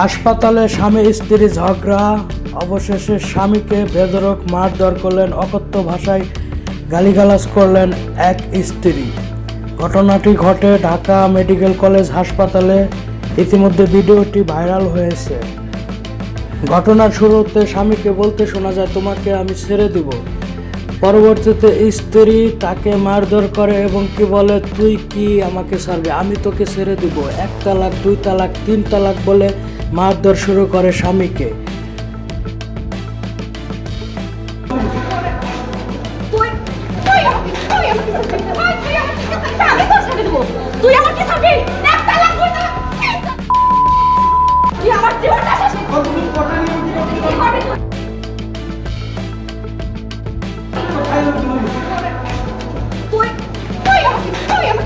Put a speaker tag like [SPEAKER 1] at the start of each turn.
[SPEAKER 1] হাসপাতালে স্বামী স্ত্রী ঝগড়া, অবশেষে স্বামীকে বেধড়ক মারধর করলেন, অকথ্য ভাষায় গালিগালাজ করলেন এক স্ত্রী। ঘটনাটি ঘটে ঢাকা মেডিকেল কলেজ হাসপাতালে। ইতিমধ্যে ভিডিওটি ভাইরাল হয়েছে। ঘটনার শুরুতে স্বামীকে বলতে শোনা যায়, তোমাকে আমি ছেড়ে দিব। পরবর্তীতে স্ত্রী তাকে মারধর করে এবং কি বলে, তুই কি আমাকে ছাড়বি, আমি তোকে ছেড়ে দিব। 1 তালাক 2 তালাক 3 তালাক বলে মারধর শুরু করে স্বামীকে।